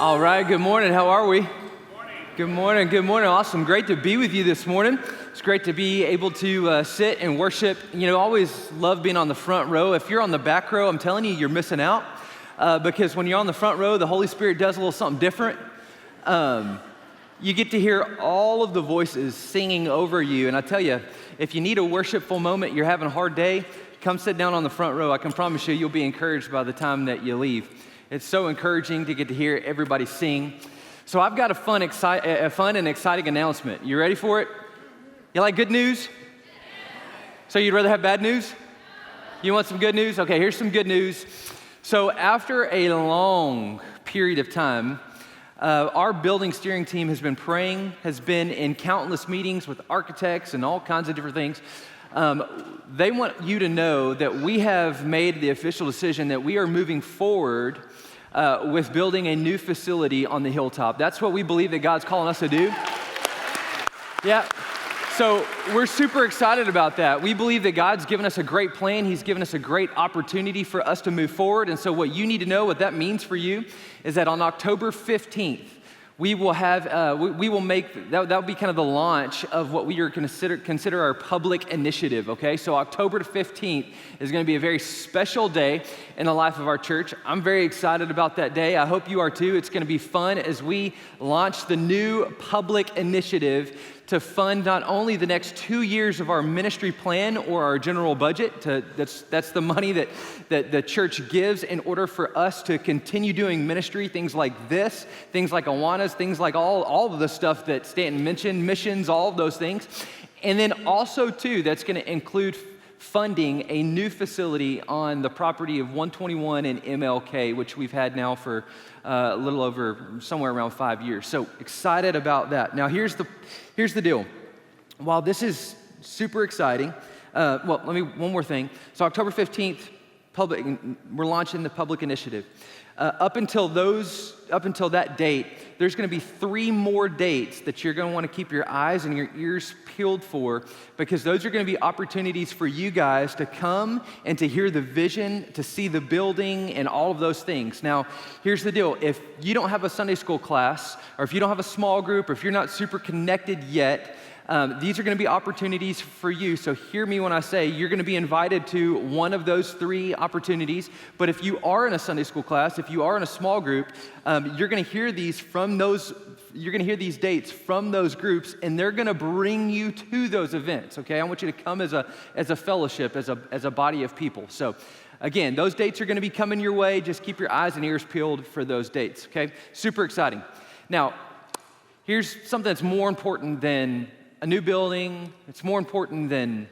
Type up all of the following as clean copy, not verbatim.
All right, good morning. How are we? Good morning. Good morning. Awesome. Great to be with you this morning. It's great to be able to sit and worship. You know, I always love being on the front row. If you're on the back row, I'm telling you, you're missing out because when you're on the front row, the Holy Spirit does a little something different. You get to hear all of the voices singing over you. And I tell you, if you need a worshipful moment, you're having a hard day, come sit down on the front row. I can promise you, you'll be encouraged by the time that you leave. It's so encouraging to get to hear everybody sing. So I've got a fun and exciting announcement. You ready for it? You like good news? So you'd rather have bad news? You want some good news? Okay, here's some good news. So after a long period of time, our building steering team has been praying, has been in countless meetings with architects and all kinds of different things. They want you to know that we have made the official decision that we are moving forward with building a new facility on the hilltop. That's what we believe that God's calling us to do. Yeah. So we're super excited about that. We believe that God's given us a great plan. He's given us a great opportunity for us to move forward. And so what you need to know, what that means for you, is that on October 15th, we will have, we will make, that will be kind of the launch of what we are consider our public initiative, okay? So October 15th is gonna be a very special day in the life of our church. I'm very excited about that day. I hope you are too. It's gonna be fun as we launch the new public initiative to fund not only the next 2 years of our ministry plan or our general budget, that's the money that the church gives in order for us to continue doing ministry, things like this, things like Awana's, things like all of the stuff that Stanton mentioned, missions, all of those things. And then also too, that's gonna include funding a new facility on the property of 121 and MLK, which we've had now for a little over somewhere around 5 years. So excited about that. Now here's the deal. While this is super exciting, one more thing. So October 15th, we're launching the public initiative. Up until that date, there's going to be 3 more dates that you're going to want to keep your eyes and your ears peeled for, because those are going to be opportunities for you guys to come and to hear the vision, to see the building and all of those things. Now, here's the deal. If you don't have a Sunday school class, or if you don't have a small group, or if you're not super connected yet, these are going to be opportunities for you. So hear me when I say you're going to be invited to one of those 3 opportunities. But if you are in a Sunday school class, if you are in a small group, you're going to hear these from those. You're going to hear these dates from those groups, and they're going to bring you to those events. Okay, I want you to come as a fellowship, as a body of people. So again, those dates are going to be coming your way. Just keep your eyes and ears peeled for those dates. Okay, super exciting. Now, here's something that's more important than a new building. It's more important than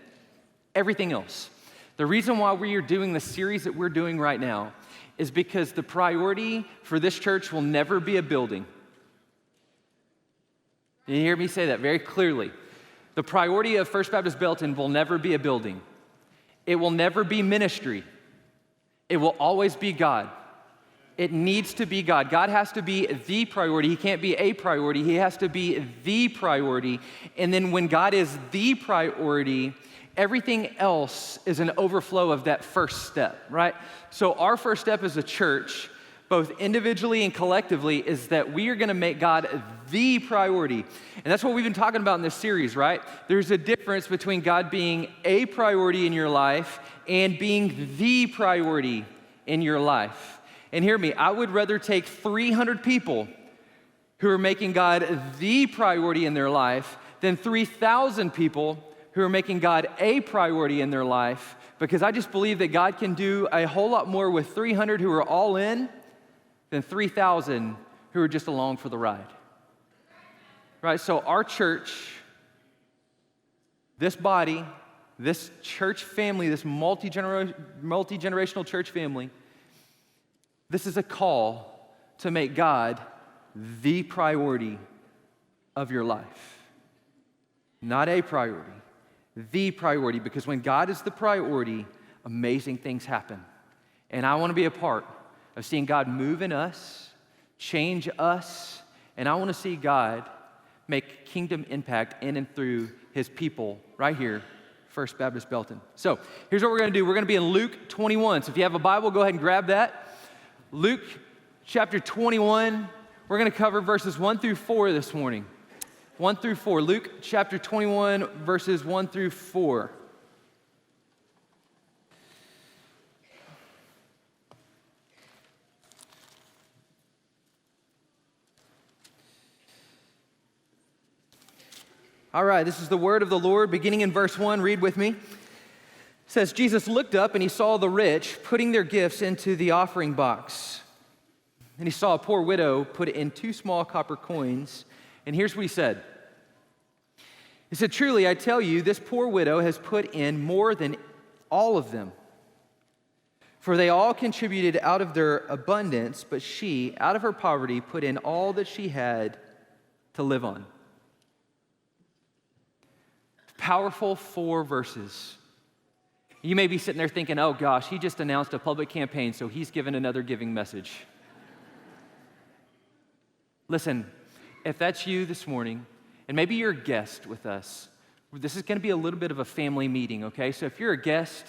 everything else. The reason why we are doing the series that we're doing right now is because the priority for this church will never be a building. You hear me say that very clearly. The priority of First Baptist Belton will never be a building. It will never be ministry. It will always be God. It needs to be God. God has to be the priority. He can't be a priority. He has to be the priority. And then when God is the priority, everything else is an overflow of that first step, right? So our first step as a church, both individually and collectively, is that we are going to make God the priority. And that's what we've been talking about in this series, right? There's a difference between God being a priority in your life and being the priority in your life. And hear me, I would rather take 300 people who are making God the priority in their life than 3,000 people who are making God a priority in their life, because I just believe that God can do a whole lot more with 300 who are all in than 3,000 who are just along for the ride. Right? So our church, this body, this church family, this multi-generational church family, this is a call to make God the priority of your life. Not a priority, the priority, because when God is the priority, amazing things happen. And I want to be a part of seeing God move in us, change us, and I want to see God make kingdom impact in and through His people right here, First Baptist Belton. So here's what we're going to do. We're going to be in Luke 21. So if you have a Bible, go ahead and grab that. Luke chapter 21, We're going to cover verses 1 through 4 this morning. 1 through 4. Luke chapter 21, verses 1 through 4. All right, this is the word of the Lord, beginning in verse 1. Read with me. It says, Jesus looked up and he saw the rich putting their gifts into the offering box. And he saw a poor widow put in 2 small copper coins. And here's what he said. He said, truly, I tell you, this poor widow has put in more than all of them. For they all contributed out of their abundance, but she, out of her poverty, put in all that she had to live on. Powerful 4 verses. You may be sitting there thinking, oh gosh, he just announced a public campaign, so he's given another giving message. Listen, if that's you this morning, and maybe you're a guest with us, this is going to be a little bit of a family meeting, okay? So if you're a guest,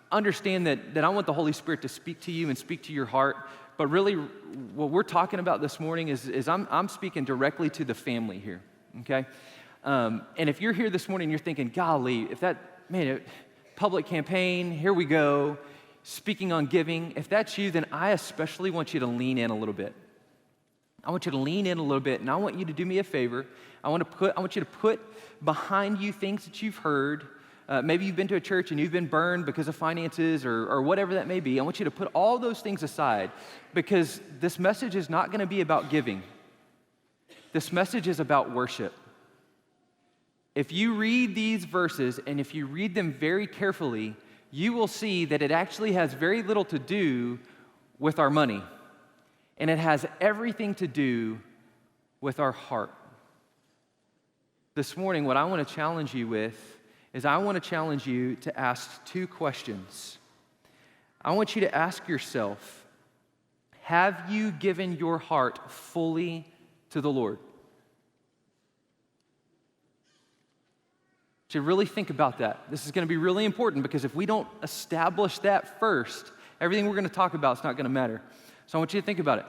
understand that I want the Holy Spirit to speak to you and speak to your heart, but really what we're talking about this morning is I'm speaking directly to the family here, okay? And if you're here this morning and you're thinking, golly, if that, man, public campaign, here we go, speaking on giving, if that's you, then I especially want you to lean in a little bit. I want you to lean in a little bit, and I want you to do me a favor. I want you to put behind you things that you've heard. Maybe you've been to a church and you've been burned because of finances or whatever that may be. I want you to put all those things aside because this message is not going to be about giving. This message is about worship. If you read these verses and if you read them very carefully, you will see that it actually has very little to do with our money. And it has everything to do with our heart. This morning, what I want to challenge you with is I want to challenge you to ask 2 questions. I want you to ask yourself, have you given your heart fully to the Lord? To really think about that. This is going to be really important because if we don't establish that first, everything we're going to talk about is not going to matter. So I want you to think about it.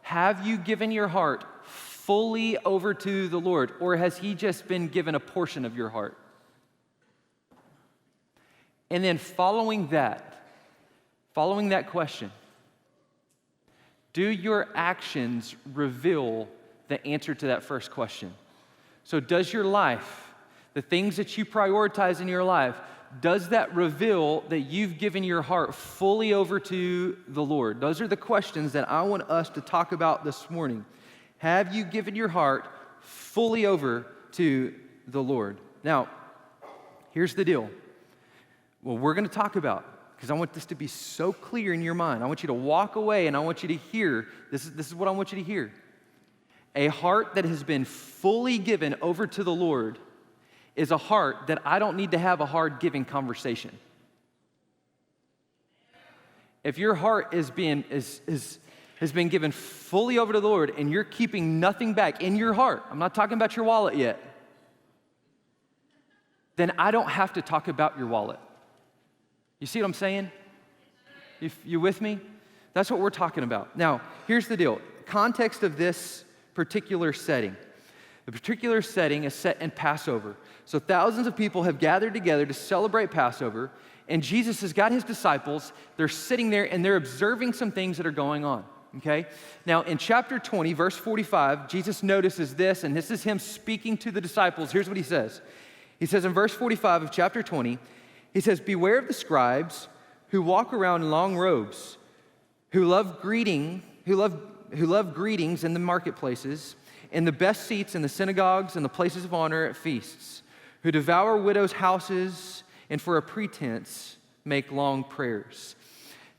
Have you given your heart fully over to the Lord, or has He just been given a portion of your heart? And then following that question, do your actions reveal the answer to that first question? So does your life, the things that you prioritize in your life, does that reveal that you've given your heart fully over to the Lord? Those are the questions that I want us to talk about this morning. Have you given your heart fully over to the Lord? Now, here's the deal. What we're going to talk about, because I want this to be so clear in your mind. I want you to walk away and I want you to hear, this is what I want you to hear. A heart that has been fully given over to the Lord is a heart that I don't need to have a hard giving conversation. If your heart has been given fully over to the Lord and you're keeping nothing back in your heart, I'm not talking about your wallet yet, then I don't have to talk about your wallet. You see what I'm saying? You with me? That's what we're talking about. Now, here's the deal. Context of this particular setting. The particular setting is set in Passover. So thousands of people have gathered together to celebrate Passover, and Jesus has got his disciples. They're sitting there, and they're observing some things that are going on, okay? Now, in chapter 20, verse 45, Jesus notices this, and this is him speaking to the disciples. Here's what he says. He says in verse 45 of chapter 20, he says, beware of the scribes who walk around in long robes, who love greetings in the marketplaces, in the best seats in the synagogues and the places of honor at feasts, who devour widows' houses and for a pretense make long prayers.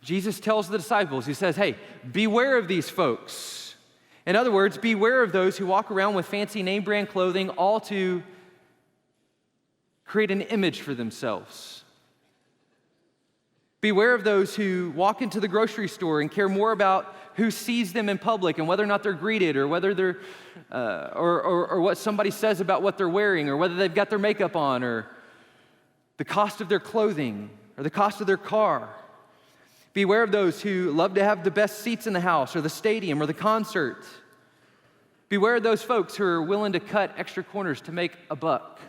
Jesus tells the disciples, he says, hey, beware of these folks. In other words, beware of those who walk around with fancy name brand clothing, all to create an image for themselves. Beware of those who walk into the grocery store and care more about who sees them in public and whether or not they're greeted, or whether they're, or what somebody says about what they're wearing, or whether they've got their makeup on, or the cost of their clothing, or the cost of their car. Beware of those who love to have the best seats in the house or the stadium or the concert. Beware of those folks who are willing to cut extra corners to make a buck.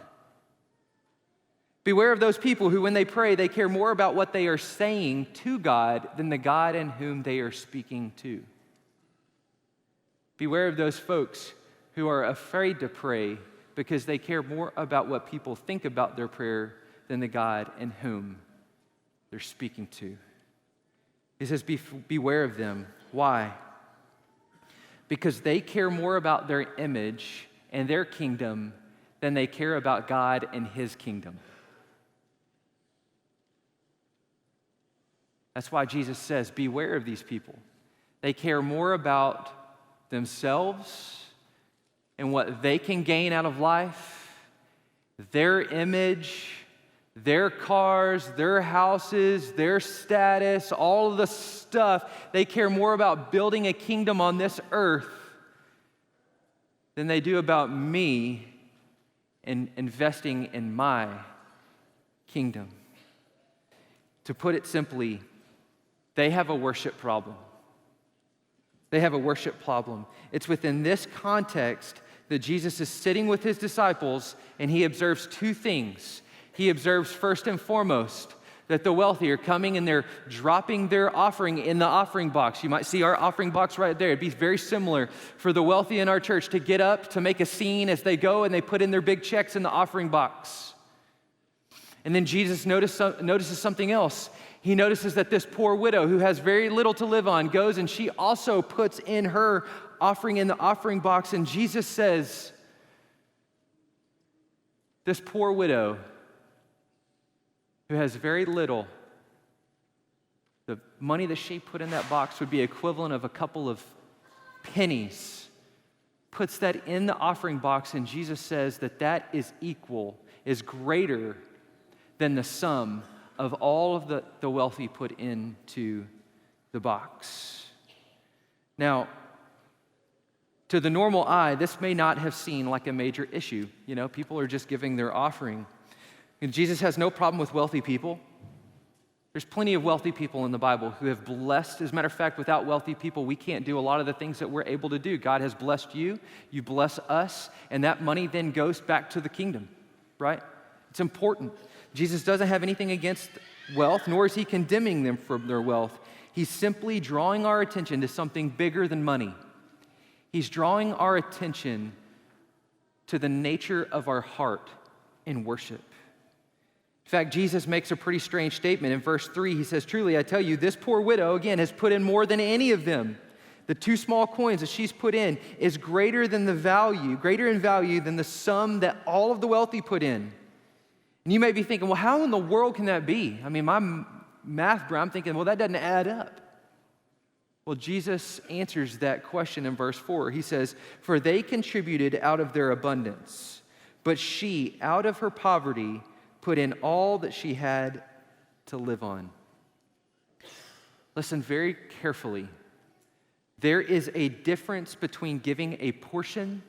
Beware of those people who, when they pray, they care more about what they are saying to God than the God in whom they are speaking to. Beware of those folks who are afraid to pray because they care more about what people think about their prayer than the God in whom they're speaking to. He says, beware of them. Why? Because they care more about their image and their kingdom than they care about God and His kingdom. That's why Jesus says, beware of these people. They care more about themselves and what they can gain out of life, their image, their cars, their houses, their status, all of the stuff. They care more about building a kingdom on this earth than they do about me and investing in my kingdom. To put it simply, they have a worship problem. They have a worship problem. It's within this context that Jesus is sitting with his disciples and he observes two things. He observes first and foremost that the wealthy are coming and they're dropping their offering in the offering box. You might see our offering box right there. It'd be very similar for the wealthy in our church to get up, to make a scene as they go and they put in their big checks in the offering box. And then Jesus notices something else. He notices that this poor widow who has very little to live on goes and she also puts in her offering in the offering box. And Jesus says, this poor widow who has very little, the money that she put in that box would be equivalent of a couple of pennies, puts that in the offering box, and Jesus says that is greater than the sum of all of the wealthy put into the box. Now, to the normal eye, this may not have seemed like a major issue. You know, people are just giving their offering. And Jesus has no problem with wealthy people. There's plenty of wealthy people in the Bible who have blessed. As a matter of fact, without wealthy people, we can't do a lot of the things that we're able to do. God has blessed you, you bless us, and that money then goes back to the kingdom, right? It's important. Jesus doesn't have anything against wealth, nor is he condemning them for their wealth. He's simply drawing our attention to something bigger than money. He's drawing our attention to the nature of our heart in worship. In fact, Jesus makes a pretty strange statement. In verse 3, he says, truly, I tell you, this poor widow, again, has put in more than any of them. The 2 small coins that she's put in is greater in value than the sum that all of the wealthy put in. And you may be thinking, well, how in the world can that be? I mean, my math brain, I'm thinking, well, that doesn't add up. Well, Jesus answers that question in verse 4. He says, for they contributed out of their abundance, but she, out of her poverty, put in all that she had to live on. Listen very carefully. There is a difference between giving a portion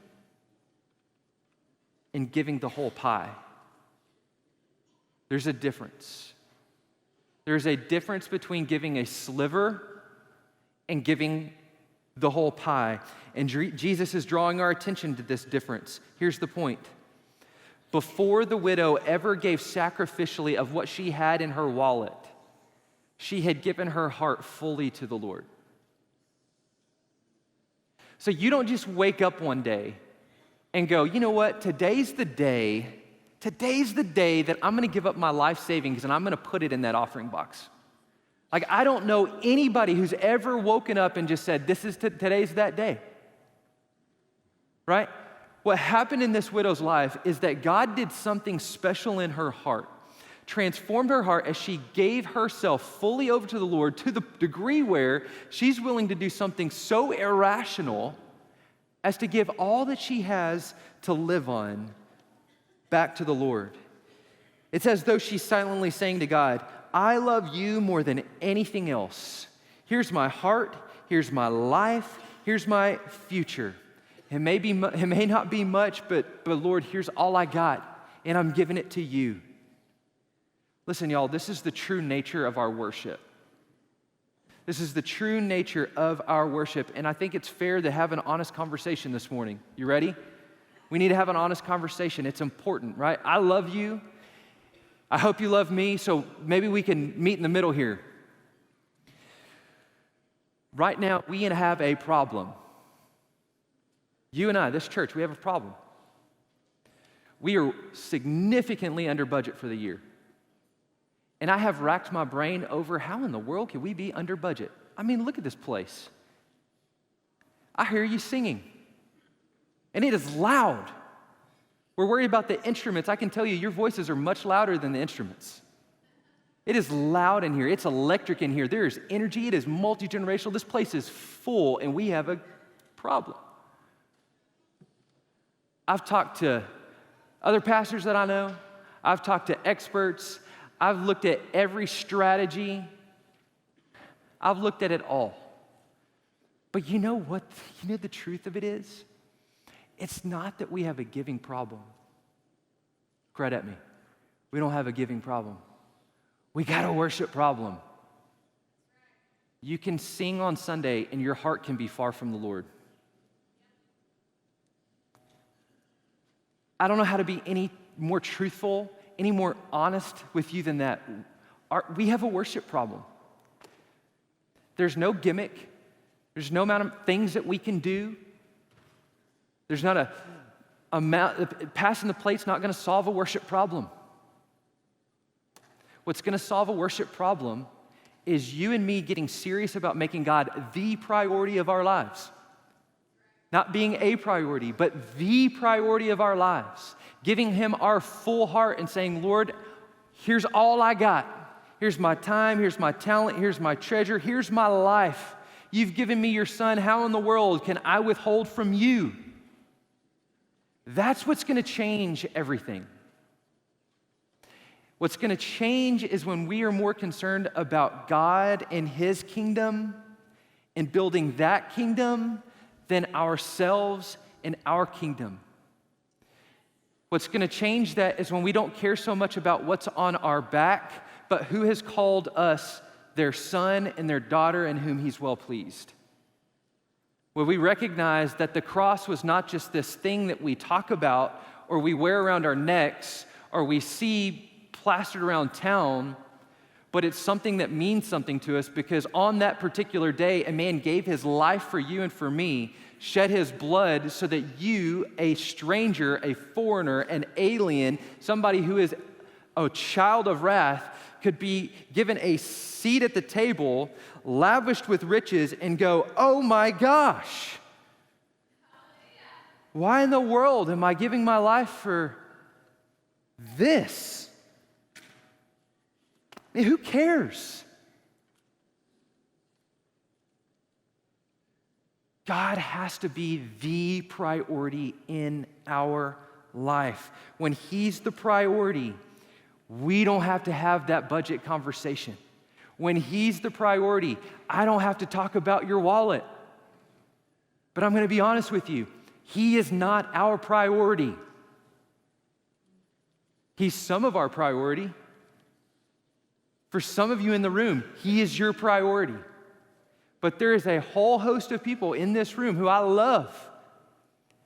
and giving the whole pie. There's a difference. There's a difference between giving a sliver and giving the whole pie. And Jesus is drawing our attention to this difference. Here's the point. Before the widow ever gave sacrificially of what she had in her wallet, she had given her heart fully to the Lord. So you don't just wake up one day and go, you know what, today's the day that I'm going to give up my life savings and I'm going to put it in that offering box. Like, I don't know anybody who's ever woken up and just said, today's that day. Right? What happened in this widow's life is that God did something special in her heart, transformed her heart as she gave herself fully over to the Lord to the degree where she's willing to do something so irrational as to give all that she has to live on back to the Lord. It's as though she's silently saying to God, I love you more than anything else. Here's my heart, here's my life, here's my future. It may not be much, but Lord, here's all I got, and I'm giving it to you. Listen, y'all, this is the true nature of our worship. This is the true nature of our worship, and I think it's fair to have an honest conversation this morning. You ready? We need to have an honest conversation. It's important, right? I love you. I hope you love me, so maybe we can meet in the middle here. Right now, we have a problem. You and I, this church, we have a problem. We are significantly under budget for the year. And I have racked my brain over how in the world can we be under budget? I mean, look at this place. I hear you singing, and it is loud. We're worried about the instruments. I can tell you, your voices are much louder than the instruments. It is loud in here. It's electric in here. There is energy. It is multi-generational. This place is full, and we have a problem. I've talked to other pastors that I know. I've talked to experts. I've looked at every strategy. I've looked at it all. But you know what? You know the truth of it is? It's not that we have a giving problem. Credit at me. We don't have a giving problem. We got a worship problem. You can sing on Sunday and your heart can be far from the Lord. I don't know how to be any more truthful, any more honest with you than that. We have a worship problem. There's no gimmick. There's no amount of things that we can do. There's not a amount, passing the plate's not going to solve a worship problem. What's going to solve a worship problem is you and me getting serious about making God the priority of our lives. Not being a priority, but the priority of our lives. Giving Him our full heart and saying, Lord, here's all I got. Here's my time, here's my talent, here's my treasure, here's my life. You've given me your Son. How in the world can I withhold from you? That's what's going to change everything. What's going to change is when we are more concerned about God and His kingdom and building that kingdom than ourselves and our kingdom. What's going to change that is when we don't care so much about what's on our back, but who has called us their son and their daughter in whom He's well pleased. Where we recognize that the cross was not just this thing that we talk about or we wear around our necks or we see plastered around town, but it's something that means something to us because on that particular day, a man gave his life for you and for me, shed his blood so that you, a stranger, a foreigner, an alien, somebody who is a child of wrath, could be given a seat at the table, lavished with riches, and go, oh my gosh, why in the world am I giving my life for this? I mean, who cares? God has to be the priority in our life. When He's the priority, we don't have to have that budget conversation. When He's the priority, I don't have to talk about your wallet. But I'm going to be honest with you, He is not our priority. He's some of our priority. For some of you in the room, He is your priority. But there is a whole host of people in this room who I love.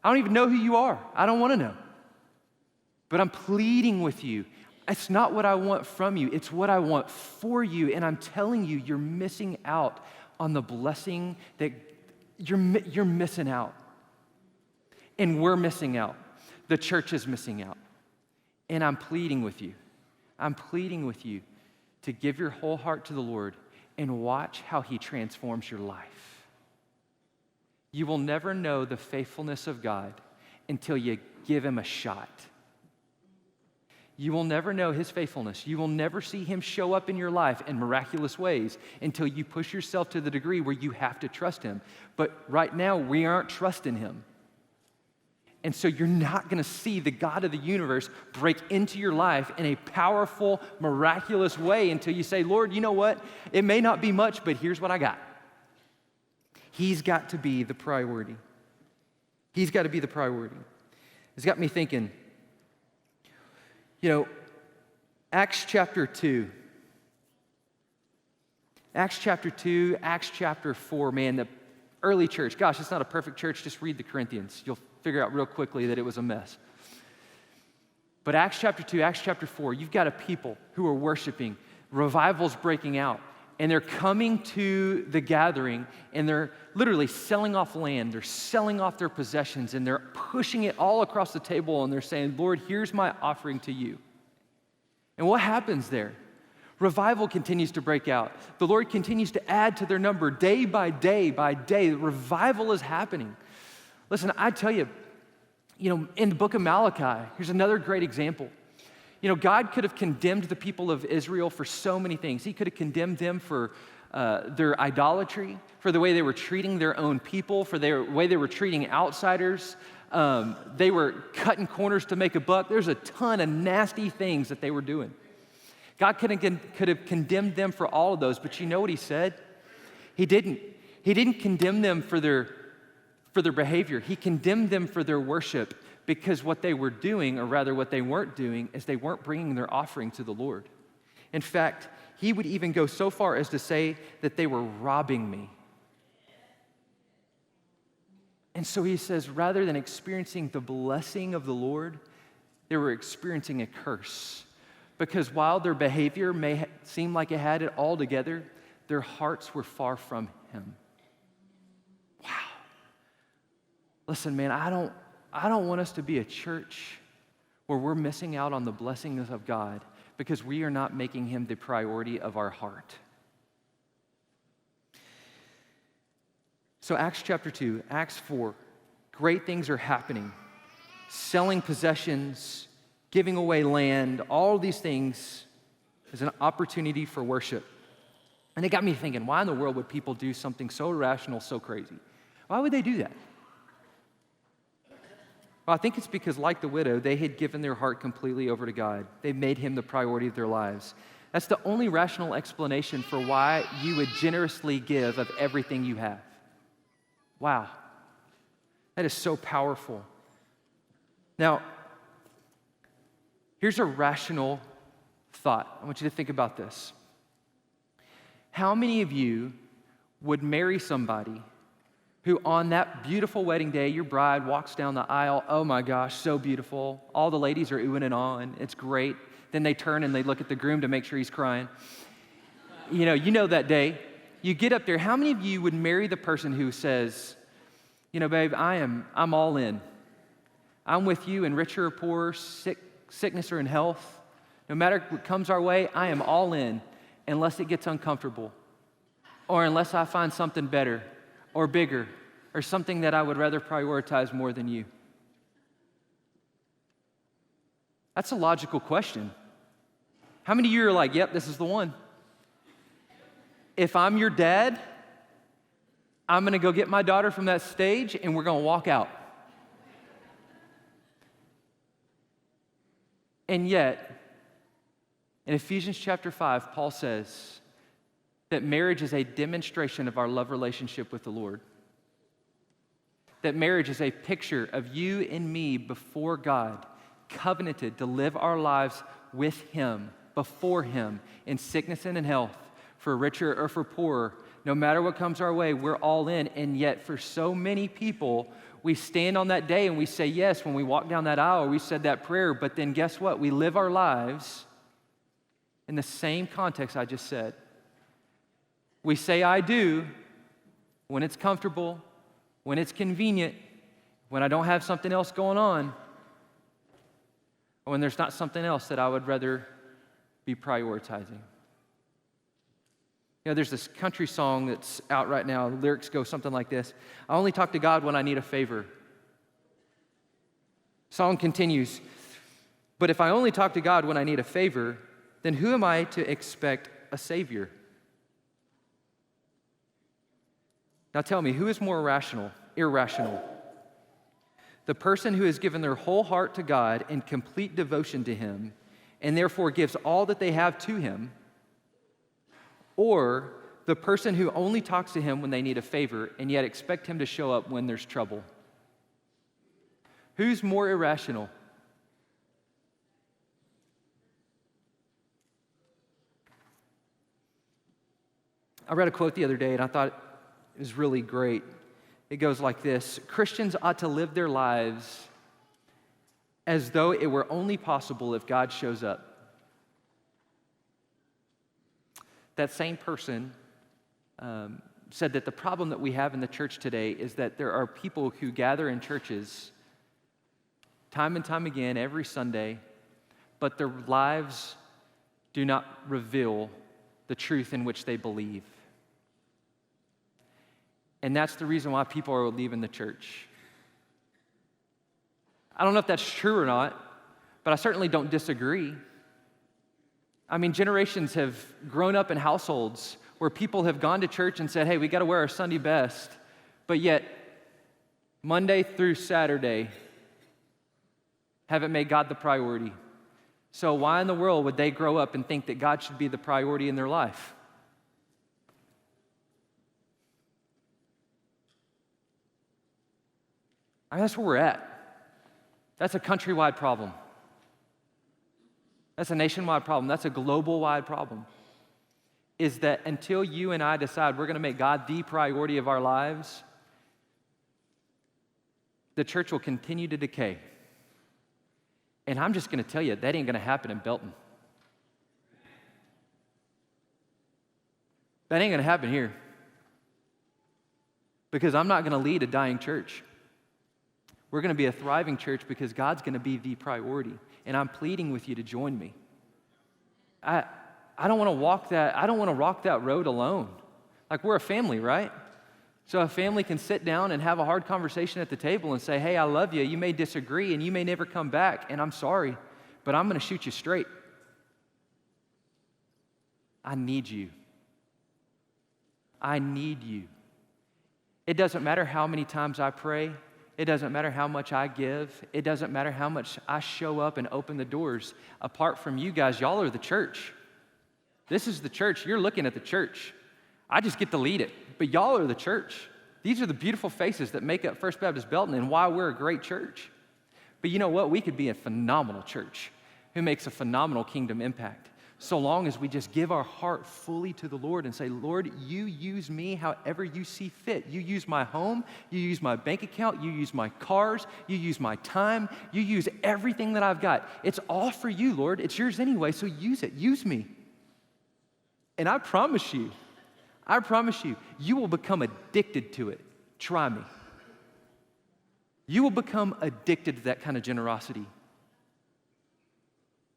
I don't even know who you are. I don't want to know. But I'm pleading with you. It's not what I want from you. It's what I want for you. And I'm telling you, you're missing out on the blessing that you're missing out. And we're missing out. The church is missing out. And I'm pleading with you. I'm pleading with you to give your whole heart to the Lord and watch how He transforms your life. You will never know the faithfulness of God until you give Him a shot. You will never know His faithfulness. You will never see Him show up in your life in miraculous ways until you push yourself to the degree where you have to trust Him. But right now, we aren't trusting Him. And so you're not going to see the God of the universe break into your life in a powerful, miraculous way until you say, Lord, you know what? It may not be much, but here's what I got. He's got to be the priority. He's got to be the priority. It's got me thinking, Acts chapter 2. Acts chapter 2, Acts chapter 4, man, the early church, gosh, it's not a perfect church, just read the Corinthians. You'll figure out real quickly that it was a mess. But Acts chapter 2, Acts chapter 4, you've got a people who are worshiping, revival's breaking out, and they're coming to the gathering, and they're literally selling off land, they're selling off their possessions, and they're pushing it all across the table, and they're saying, Lord, here's my offering to you. And what happens there? Revival continues to break out. The Lord continues to add to their number day by day by day. Revival is happening. Listen, I tell you, in the book of Malachi, here's another great example. God could have condemned the people of Israel for so many things. He could have condemned them for their idolatry, for the way they were treating their own people, for the way they were treating outsiders. They were cutting corners to make a buck. There's a ton of nasty things that they were doing. God could have condemned them for all of those, but you know what he said? He didn't. He didn't condemn them for their behavior. He condemned them for their worship, because what they were doing, or rather what they weren't doing, is they weren't bringing their offering to the Lord. In fact, he would even go so far as to say that they were robbing me. And so he says, rather than experiencing the blessing of the Lord, they were experiencing a curse. Because while their behavior may seem like it had it all together, their hearts were far from him. Wow. Listen, man, I don't want us to be a church where we're missing out on the blessings of God because we are not making him the priority of our heart. So Acts chapter 2, Acts 4, great things are happening. Selling possessions, giving away land, all these things is an opportunity for worship. And it got me thinking, why in the world would people do something so irrational, so crazy? Why would they do that? Well, I think it's because, like the widow, they had given their heart completely over to God. They made him the priority of their lives. That's the only rational explanation for why you would generously give of everything you have. Wow. That is so powerful. Now, here's a rational thought. I want you to think about this. How many of you would marry somebody who on that beautiful wedding day, your bride walks down the aisle, oh my gosh, so beautiful. All the ladies are oohing and ahhing, it's great. Then they turn and they look at the groom to make sure he's crying. You know that day. You get up there, how many of you would marry the person who says, babe, I'm all in. I'm with you in rich or poor, sickness or in health. No matter what comes our way, I am all in unless it gets uncomfortable or unless I find something better or bigger, or something that I would rather prioritize more than you? That's a logical question. How many of you are like, yep, this is the one? If I'm your dad, I'm gonna go get my daughter from that stage and we're gonna walk out. And yet, in Ephesians chapter 5, Paul says that marriage is a demonstration of our love relationship with the Lord. That marriage is a picture of you and me before God, covenanted to live our lives with him, before him, in sickness and in health, for richer or for poorer. No matter what comes our way, we're all in. And yet for so many people, we stand on that day and we say yes when we walk down that aisle, we said that prayer, but then guess what? We live our lives in the same context I just said. We say I do when it's comfortable, when it's convenient, when I don't have something else going on, or when there's not something else that I would rather be prioritizing. There's this country song that's out right now. The lyrics go something like this: I only talk to God when I need a favor. Song continues, but if I only talk to God when I need a favor, then who am I to expect a savior? Now tell me, who is more irrational? The person who has given their whole heart to God in complete devotion to him and therefore gives all that they have to him, or the person who only talks to him when they need a favor and yet expect him to show up when there's trouble? Who's more irrational? I read a quote the other day and I thought it was really great. It goes like this: Christians ought to live their lives as though it were only possible if God shows up. That same person said that the problem that we have in the church today is that there are people who gather in churches time and time again every Sunday, but their lives do not reveal the truth in which they believe. And that's the reason why people are leaving the church. I don't know if that's true or not, but I certainly don't disagree. I mean, generations have grown up in households where people have gone to church and said, hey, we got to wear our Sunday best, but yet Monday through Saturday haven't made God the priority. So why in the world would they grow up and think that God should be the priority in their life? I mean, that's where we're at. That's a countrywide problem. That's a nationwide problem. That's a global-wide problem. Is that until you and I decide we're going to make God the priority of our lives, the church will continue to decay. And I'm just going to tell you, that ain't going to happen in Belton. That ain't going to happen here. Because I'm not going to lead a dying church. We're going to be a thriving church because God's going to be the priority. And I'm pleading with you to join me. I don't want to walk that, I don't want to rock that road alone. Like, we're a family, right? So a family can sit down and have a hard conversation at the table and say, hey, I love you. You may disagree and you may never come back, and I'm sorry, but I'm going to shoot you straight. I need you. I need you. It doesn't matter how many times I pray. It doesn't matter how much I give. It doesn't matter how much I show up and open the doors. Apart from you guys, y'all are the church. This is the church. You're looking at the church. I just get to lead it, but y'all are the church. These are the beautiful faces that make up First Baptist Belton and why we're a great church. But you know what? We could be a phenomenal church who makes a phenomenal kingdom impact, so long as we just give our heart fully to the Lord and say, Lord, you use me however you see fit. You use my home, you use my bank account, you use my cars, you use my time, you use everything that I've got. It's all for you, Lord. It's yours anyway, so use it. Use me. And I promise you, you will become addicted to it. Try me. You will become addicted to that kind of generosity.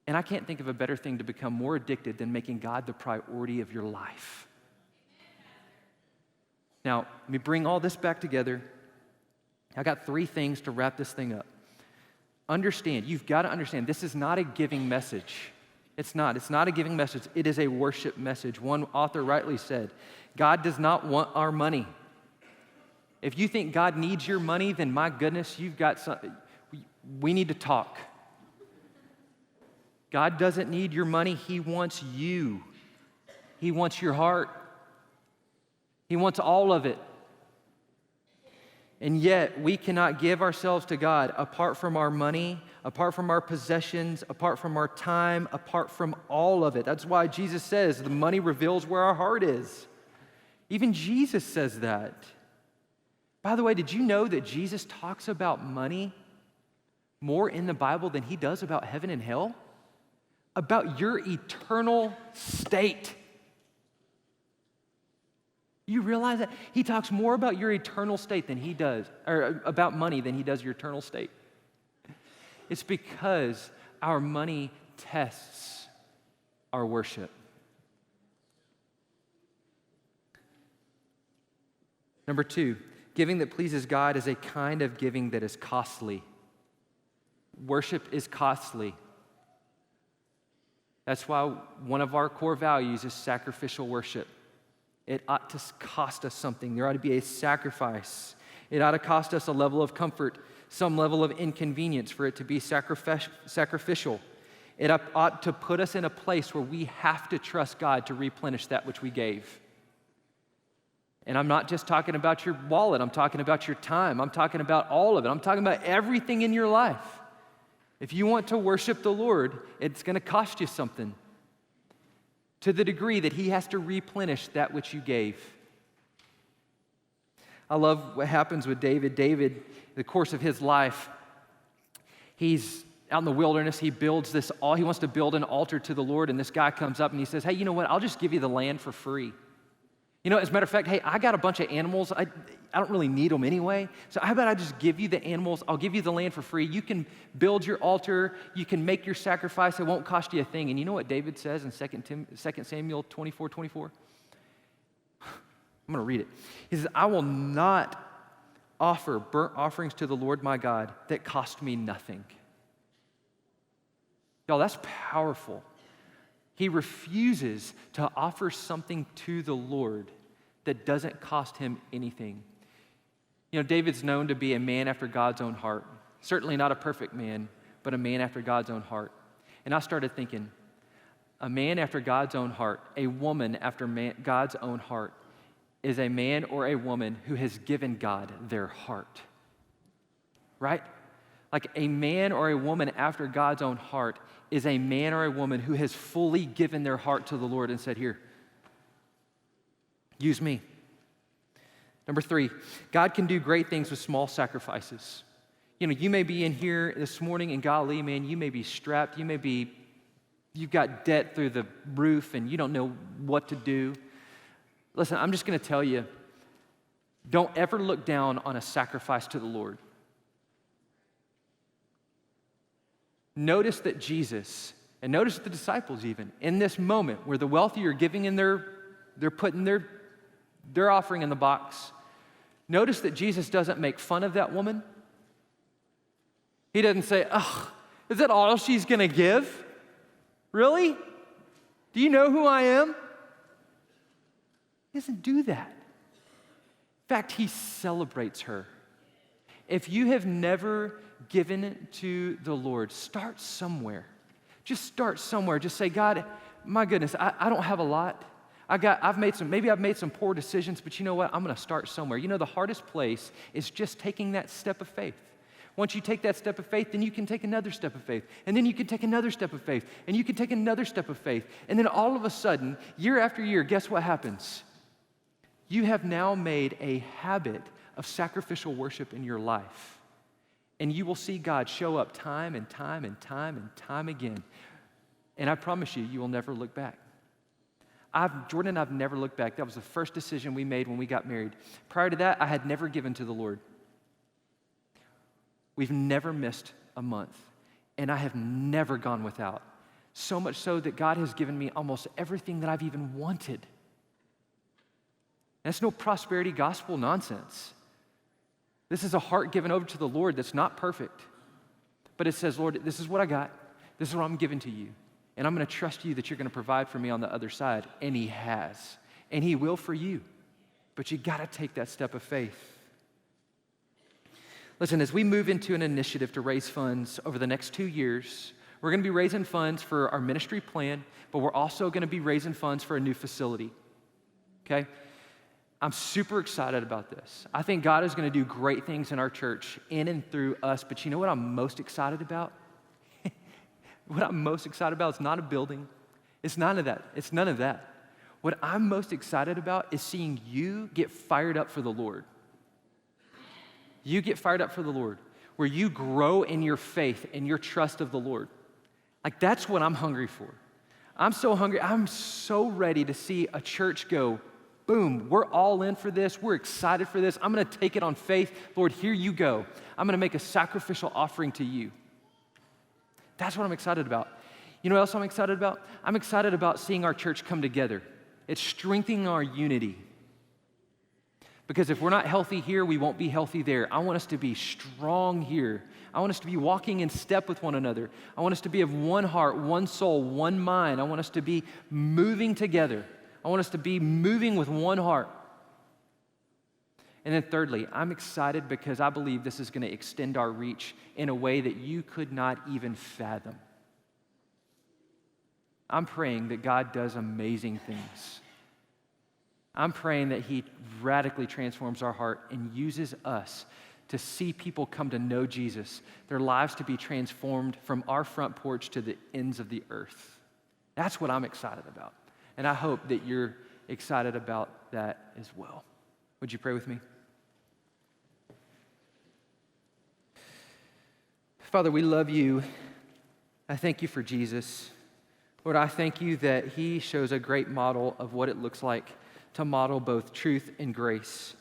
And I can't think of a better thing to become more addicted than making God the priority of your life. Now, let me bring all this back together. I got 3 things to wrap this thing up. Understand, you've got to understand, this is not a giving message. It's not a giving message. It is a worship message. One author rightly said, God does not want our money. If you think God needs your money, then my goodness, we need to talk. God doesn't need your money. He wants you. He wants your heart. He wants all of it. And yet, we cannot give ourselves to God apart from our money, apart from our possessions, apart from our time, apart from all of it. That's why Jesus says the money reveals where our heart is. Even Jesus says that. By the way, did you know that Jesus talks about money more in the Bible than he does about heaven and hell? About your eternal state. You realize that? He talks more about your eternal state than he does, or about money than he does your eternal state. It's because our money tests our worship. Number 2, giving that pleases God is a kind of giving that is costly. Worship is costly. That's why one of our core values is sacrificial worship. It ought to cost us something. There ought to be a sacrifice. It ought to cost us a level of comfort, some level of inconvenience for it to be sacrificial. It ought to put us in a place where we have to trust God to replenish that which we gave. And I'm not just talking about your wallet. I'm talking about your time. I'm talking about all of it. I'm talking about everything in your life. If you want to worship the Lord, it's going to cost you something. to the degree that he has to replenish that which you gave. I love what happens with David. David, in the course of his life, he's out in the wilderness. He builds he wants to build an altar to the Lord, and this guy comes up and he says, hey, you know what? I'll just give you the land for free. You know, as a matter of fact, hey, I got a bunch of animals. I don't really need them anyway. So how about I just give you the animals? I'll give you the land for free. You can build your altar. You can make your sacrifice. It won't cost you a thing. And you know what David says in 2 Samuel 24:24? I'm going to read it. He says, I will not offer burnt offerings to the Lord my God that cost me nothing. Y'all, that's powerful. He refuses to offer something to the Lord that doesn't cost him anything. You know, David's known to be a man after God's own heart. Certainly not a perfect man, but a man after God's own heart. And I started thinking, a man after God's own heart, a woman after God's own heart, is a man or a woman who has given God their heart, right? Like a man or a woman after God's own heart is a man or a woman who has fully given their heart to the Lord and said, here, use me. Number 3, God can do great things with small sacrifices. You know, you may be in here this morning and golly, man, you may be strapped, you've got debt through the roof and you don't know what to do. Listen, I'm just going to tell you, don't ever look down on a sacrifice to the Lord. Notice that Jesus, and notice the disciples even, in this moment where the wealthy are giving in they're putting their offering in the box, notice that Jesus doesn't make fun of that woman. He doesn't say, oh, is that all she's going to give? Really? Do you know who I am? He doesn't do that. In fact, he celebrates her. If you have never given to the Lord, start somewhere. Just start somewhere. Just say, God, my goodness, I don't have a lot. I've made some poor decisions, but you know what? I'm going to start somewhere. You know, the hardest place is just taking that step of faith. Once you take that step of faith, then you can take another step of faith. And then you can take another step of faith. And you can take another step of faith. And then all of a sudden, year after year, guess what happens? You have now made a habit of sacrificial worship in your life. And you will see God show up time and time and time and time again. And I promise you, you will never look back. Jordan and I've never looked back. That was the first decision we made when we got married. Prior to that, I had never given to the Lord. We've never missed a month. And I have never gone without. So much so that God has given me almost everything that I've even wanted. That's no prosperity gospel nonsense. This is a heart given over to the Lord that's not perfect. But it says, Lord, this is what I got. This is what I'm giving to you. And I'm going to trust you that you're going to provide for me on the other side. And he has. And he will for you. But you got to take that step of faith. Listen, as we move into an initiative to raise funds over the next 2 years, we're going to be raising funds for our ministry plan, but we're also going to be raising funds for a new facility. Okay? I'm super excited about this. I think God is going to do great things in our church, in and through us. But you know what I'm most excited about? What I'm most excited about is not a building. It's none of that. It's none of that. What I'm most excited about is seeing you get fired up for the Lord. You get fired up for the Lord, where you grow in your faith and your trust of the Lord. Like, that's what I'm hungry for. I'm so hungry. I'm so ready to see a church go, boom, we're all in for this. We're excited for this. I'm going to take it on faith. Lord, here you go. I'm going to make a sacrificial offering to you. That's what I'm excited about. You know what else I'm excited about? I'm excited about seeing our church come together. It's strengthening our unity. Because if we're not healthy here, we won't be healthy there. I want us to be strong here. I want us to be walking in step with one another. I want us to be of one heart, one soul, one mind. I want us to be moving together. I want us to be moving with one heart. And then thirdly, I'm excited because I believe this is going to extend our reach in a way that you could not even fathom. I'm praying that God does amazing things. I'm praying that he radically transforms our heart and uses us to see people come to know Jesus, their lives to be transformed from our front porch to the ends of the earth. That's what I'm excited about. And I hope that you're excited about that as well. Would you pray with me? Father, we love you. I thank you for Jesus. Lord, I thank you that he shows a great model of what it looks like to model both truth and grace,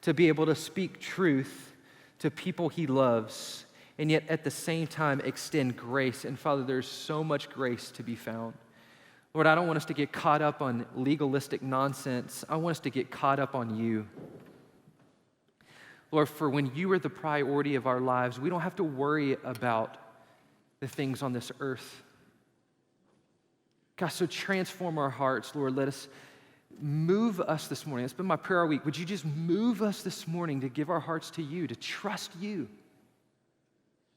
to be able to speak truth to people he loves, and yet at the same time extend grace. And Father, there's so much grace to be found. Lord, I don't want us to get caught up on legalistic nonsense. I want us to get caught up on you. Lord, for when you are the priority of our lives, we don't have to worry about the things on this earth. God, so transform our hearts, Lord. Let us move us this morning. It's been my prayer all week. Would you just move us this morning to give our hearts to you, to trust you,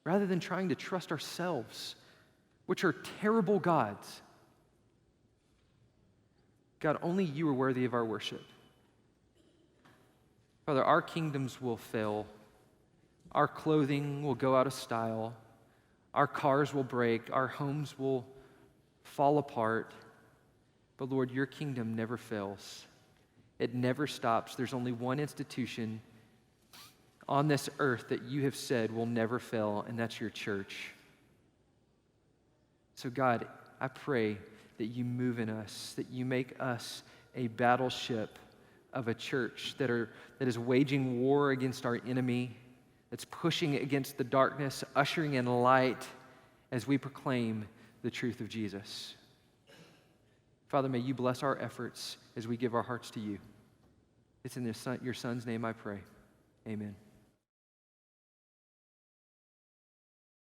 rather than trying to trust ourselves, which are terrible gods. God, only you are worthy of our worship. Father, our kingdoms will fail. Our clothing will go out of style. Our cars will break. Our homes will fall apart. But Lord, your kingdom never fails. It never stops. There's only one institution on this earth that you have said will never fail, and that's your church. So God, I pray that you move in us, that you make us a battleship of a church that is waging war against our enemy, that's pushing against the darkness, ushering in light as we proclaim the truth of Jesus. Father, may you bless our efforts as we give our hearts to you. It's in your Son's name I pray. Amen.